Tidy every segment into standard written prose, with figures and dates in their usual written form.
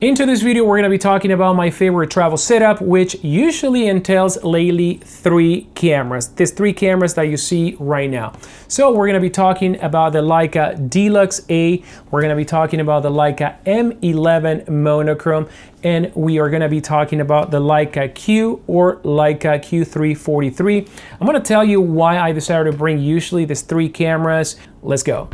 Into this video, we're going to be talking about my favorite travel setup, which usually entails lately 3 cameras. These 3 cameras that you see right now. So we're going to be talking about the Leica D-Lux A, we're going to be talking about the Leica M11 Monochrome, and we are going to be talking about the Leica Q or Leica Q3 43. I'm going to tell you why I decided to bring usually these 3 cameras. Let's go.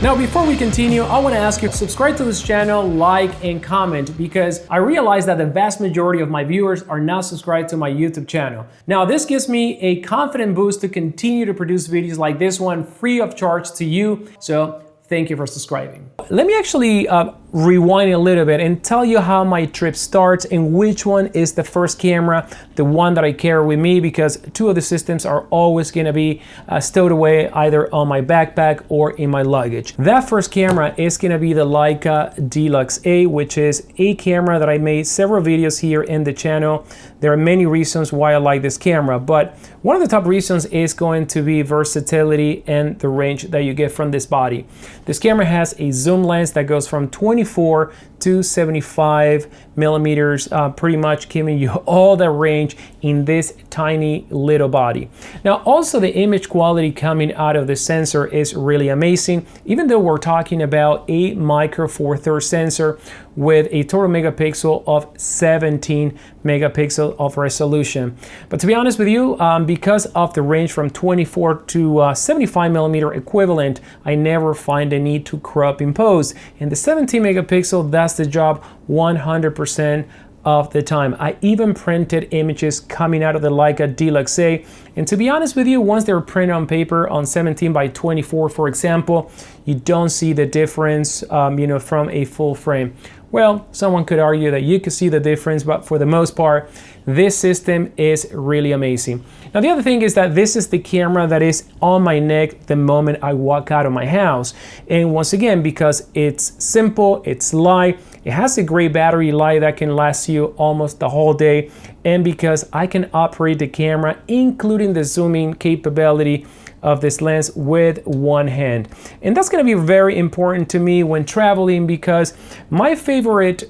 Now, before we continue, I want to ask you to subscribe to this channel, like, and comment, because I realize that the vast majority of my viewers are not subscribed to my YouTube channel. Now, this gives me a confident boost to continue to produce videos like this one free of charge to you. So thank you for subscribing. Let me actually rewind a little bit and tell you how my trip starts and which one is the first camera, the one that I carry with me, because 2 of the systems are always going to be stowed away either on my backpack or in my luggage. That first camera is going to be the Leica D-Lux A, which is a camera that I made several videos here in the channel. There are many reasons why I like this camera, but one of the top reasons is going to be versatility and the range that you get from this body. This camera has a zoom lens that goes from 24 to 75 millimeters, pretty much giving you all the range in this tiny little body. Now, also the image quality coming out of the sensor is really amazing, even though we're talking about a micro four thirds sensor with a total megapixel of 17 megapixel of resolution. But to be honest with you, because of the range from 24 to 75 millimeter equivalent, I never find the need to crop in post. And the 17 megapixel, that's the job 100% of the time. I even printed images coming out of the Leica D-Lux A, and to be honest with you, once they're printed on paper on 17 by 24, for example, you don't see the difference, from a full frame. Well, someone could argue that you could see the difference, but for the most part, this system is really amazing. Now, the other thing is that this is the camera that is on my neck the moment I walk out of my house. And once again, because it's simple, it's light, it has a great battery life that can last you almost the whole day, and because I can operate the camera, including the zooming capability of this lens, with one hand. And that's going to be very important to me when traveling, because my favorite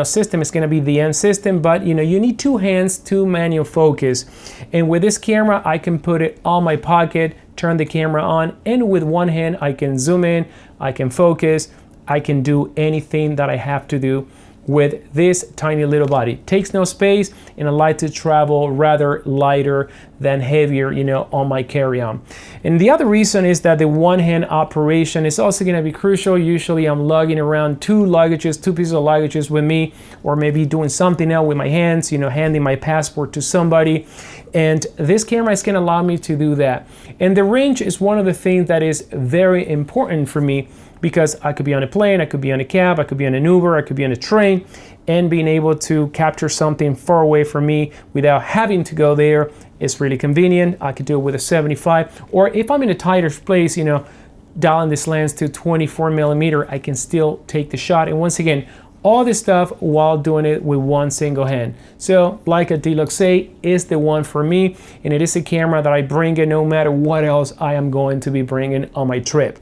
system is going to be the M system, but you need 2 hands to manual focus. And with this camera, I can put it on my pocket, turn the camera on, and with one hand I can zoom in, I can focus, I can do anything that I have to do with this tiny little body. It takes no space, and I like to travel rather lighter than heavier, on my carry-on. And the other reason is that the one-hand operation is also going to be crucial. Usually I'm lugging around 2 pieces of luggages with me, or maybe doing something else with my hands, handing my passport to somebody. And this camera is going to allow me to do that. And the range is one of the things that is very important for me, because I could be on a plane, I could be on a cab, I could be on an Uber, I could be on a train, and being able to capture something far away from me without having to go there is really convenient. I could do it with a 75, or if I'm in a tighter place, dialing this lens to 24 millimeter, I can still take the shot. And once again, all this stuff while doing it with one single hand. So Leica D-Lux A is the one for me, and it is a camera that I bring in no matter what else I am going to be bringing on my trip.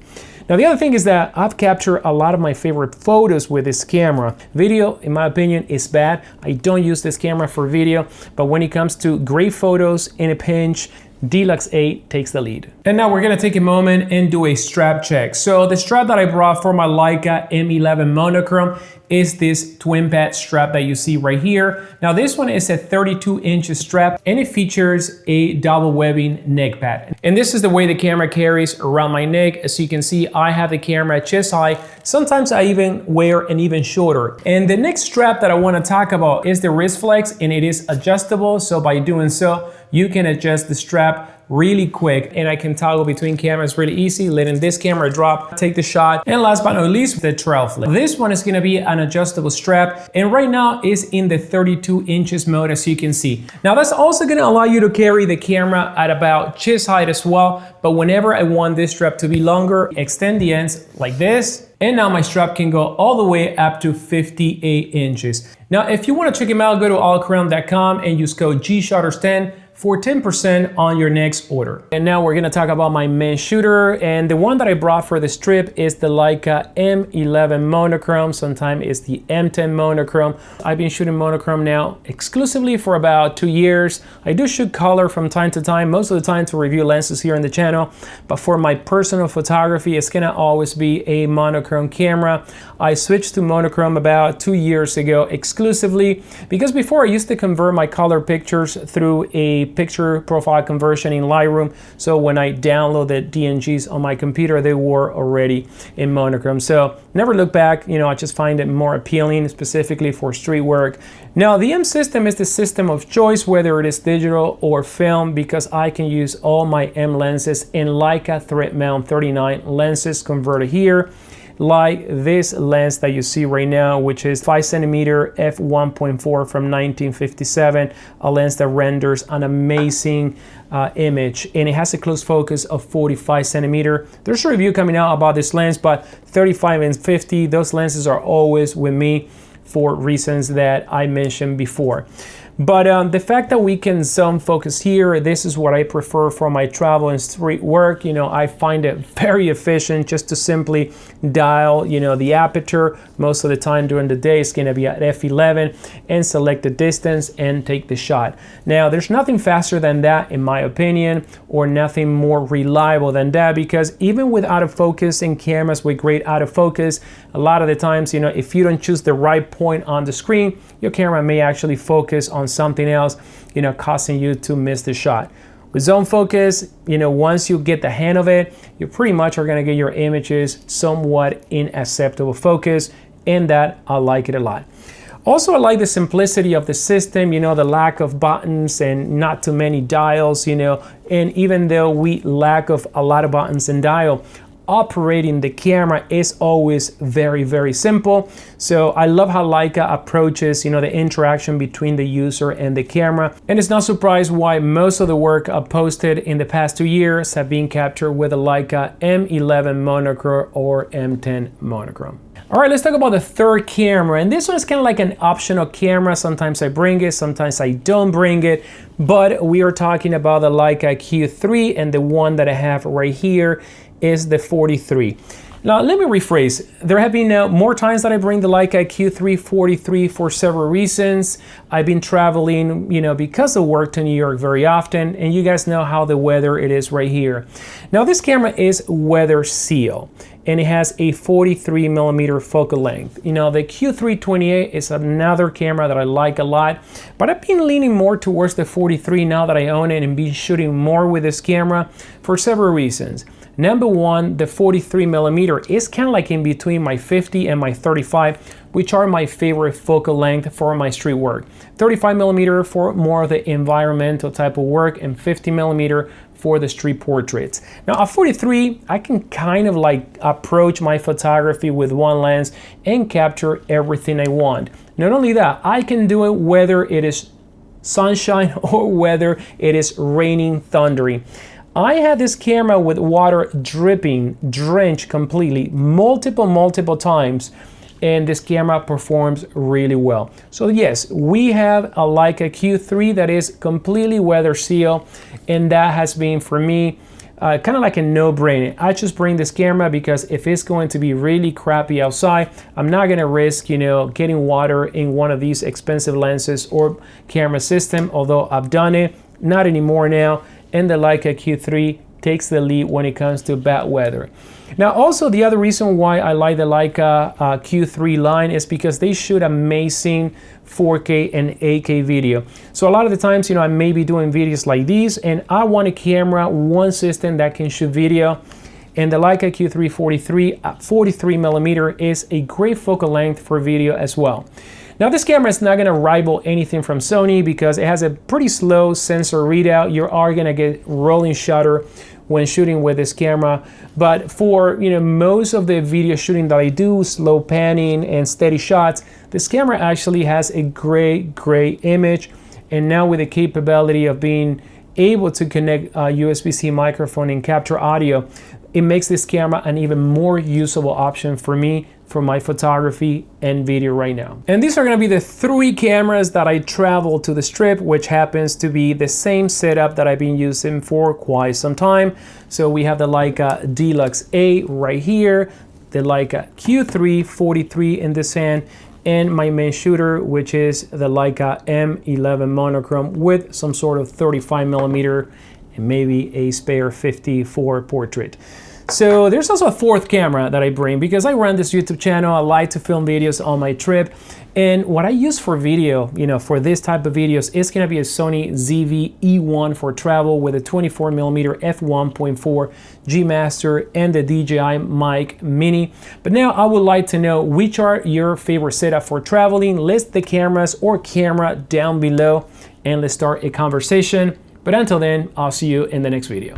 Now, the other thing is that I've captured a lot of my favorite photos with this camera. Video, in my opinion, is bad. I don't use this camera for video, but when it comes to great photos in a pinch, D-Lux A takes the lead. And now we're gonna take a moment and do a strap check. So the strap that I brought for my Leica M11 Monochrome is this twin pad strap that you see right here. Now this one is a 32-inch strap, and it features a double webbing neck pad. And this is the way the camera carries around my neck. As you can see, I have the camera chest high. Sometimes I even wear an even shorter. And the next strap that I want to talk about is the wrist flex, and it is adjustable. So by doing so, you can adjust the strap really quick, and I can toggle between cameras really easy, letting this camera drop, take the shot, and last but not least, the trail flick. This one is going to be an adjustable strap, and right now is in the 32 inches mode, as you can see. Now that's also going to allow you to carry the camera at about chest height as well, but whenever I want this strap to be longer, extend the ends like this, and now my strap can go all the way up to 58 inches. Now if you want to check them out, go to allcrown.com and use code GShutters10 for 10% on your next order. And now we're gonna talk about my main shooter, and the one that I brought for this trip is the Leica M11 Monochrome. Sometimes it's the M10 Monochrome. I've been shooting monochrome now exclusively for about 2 years. I do shoot color from time to time, most of the time to review lenses here on the channel, but for my personal photography, it's gonna always be a monochrome camera. I switched to monochrome about 2 years ago exclusively because before I used to convert my color pictures through a picture profile conversion in Lightroom. So when I downloaded DNGs on my computer, they were already in monochrome. So never look back, you know, I just find it more appealing, specifically for street work. Now the M system is the system of choice, whether it is digital or film, because I can use all my M lenses in Leica thread mount 39 lenses converted here, like this lens that you see right now, which is 5cm f1.4 from 1957, a lens that renders an amazing image, and it has a close focus of 45cm. There's a review coming out about this lens, but 35 and 50, those lenses are always with me for reasons that I mentioned before. But the fact that we can zone focus here, this is what I prefer for my travel and street work. You know, I find it very efficient just to simply dial, you know, the aperture. Most of the time during the day, it's going to be at f11 and select the distance and take the shot. Now, there's nothing faster than that, in my opinion, or nothing more reliable than that, because even with out of focus in cameras with great out of focus, a lot of the times, you know, if you don't choose the right point on the screen, your camera may actually focus on something else, you know, causing you to miss the shot. With zone focus, you know, once you get the hang of it, you pretty much are going to get your images somewhat in acceptable focus, and that I like it a lot. Also, I like the simplicity of the system, you know, the lack of buttons and not too many dials, you know, and even though we lack of a lot of buttons and dial, operating the camera is always very, very simple. So I love how Leica approaches, you know, the interaction between the user and the camera. And it's not surprised why most of the work I've posted in the past 2 years have been captured with a Leica M11 Monochrome or M10 Monochrome. All right, let's talk about the third camera. And this one is kind of like an optional camera. Sometimes I bring it, sometimes I don't bring it. But we are talking about the Leica Q3, and the one that I have right here is the 43. Now, let me rephrase. There have been more times that I bring the Leica Q3 43 for several reasons. I've been traveling, you know, because of work to New York very often, and you guys know how the weather it is right here. Now, this camera is weather seal, and it has a 43mm focal length. You know, the Q3 28 is another camera that I like a lot, but I've been leaning more towards the 43 now that I own it and been shooting more with this camera for several reasons. Number one, the 43mm is kind of like in between my 50 and my 35, which are my favorite focal length for my street work. 35mm for more of the environmental type of work, and 50mm for the street portraits. Now at 43, I can kind of like approach my photography with one lens and capture everything I want. Not only that, I can do it whether it is sunshine or whether it is raining, thundering. I had this camera with water dripping, drenched completely, multiple times, and this camera performs really well. So yes, we have a Leica Q3 that is completely weather seal, and that has been for me kind of like a no-brainer. I just bring this camera because if it's going to be really crappy outside, I'm not gonna risk, you know, getting water in one of these expensive lenses or camera system, although I've done it, not anymore now. And the Leica Q3 takes the lead when it comes to bad weather. Now, also the other reason why I like the Leica Q3 line is because they shoot amazing 4K and 8K video. So a lot of the times, you know, I may be doing videos like these, and I want a camera, one system that can shoot video. And the Leica Q3 43 at 43mm is a great focal length for video as well. Now this camera is not going to rival anything from Sony because it has a pretty slow sensor readout. You are going to get rolling shutter when shooting with this camera, but for, you know, most of the video shooting that I do, slow panning and steady shots, this camera actually has a great image. And now with the capability of being able to connect a USB-C microphone and capture audio, it makes this camera an even more usable option for me for my photography and video right now. And these are gonna be the 3 cameras that I travel to the Strip, which happens to be the same setup that I've been using for quite some time. So we have the Leica D-Lux A right here, the Leica Q3 43 in this hand, and my main shooter, which is the Leica M11 Monochrome with some sort of 35mm and maybe a spare 50 for portrait. So there's also a 4th camera that I bring because I run this YouTube channel. I like to film videos on my trip. And what I use for video, for this type of videos, is gonna be a Sony ZV-E1 for travel with a 24mm f1.4 G Master and the DJI Mic Mini. But now I would like to know which are your favorite setup for traveling. List the cameras or camera down below and let's start a conversation. But until then, I'll see you in the next video.